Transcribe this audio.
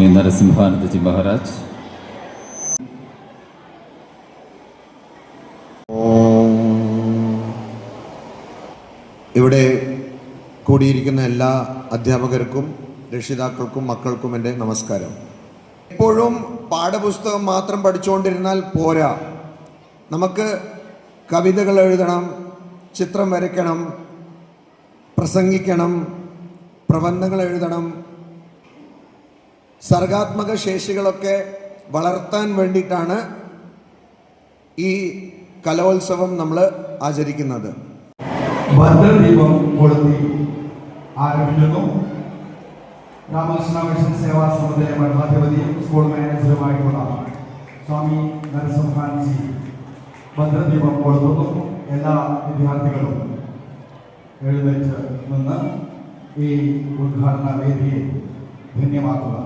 സ്വാമി നരസിംഹാനന്ദജി മഹാരാജ്. ഇവിടെ കൂടിയിരിക്കുന്ന എല്ലാ അധ്യാപകർക്കും രക്ഷിതാക്കൾക്കും മക്കൾക്കും എൻ്റെ നമസ്കാരം. എപ്പോഴും പാഠപുസ്തകം മാത്രം പഠിച്ചുകൊണ്ടിരുന്നാൽ പോരാ. നമുക്ക് കവിതകൾ എഴുതണം, ചിത്രം വരയ്ക്കണം, പ്രസംഗിക്കണം, പ്രബന്ധങ്ങൾ എഴുതണം. സർഗാത്മക ശേഷികളൊക്കെ വളർത്താൻ വേണ്ടിയിട്ടാണ് ഈ കലോത്സവം നമ്മൾ ആചരിക്കുന്നത്. ഭദ്രദീപം കൊളുത്തി ആരംഭിക്കുന്നു. രാമകൃഷ്ണ മിഷൻ സേവാ സമിതിയിലെ മഠാധിപതിയും സ്കൂൾ മാനേജറുമായിട്ടുള്ള സ്വാമി നരസിംഹാനന്ദജി ഭദ്രദീപം കൊളുത്തുന്നു. എല്ലാ വിദ്യാർത്ഥികളും എഴുന്നേറ്റ് നിന്ന് ഈ ഉദ്ഘാടന വേദിയെ ധന്യമാക്കുക.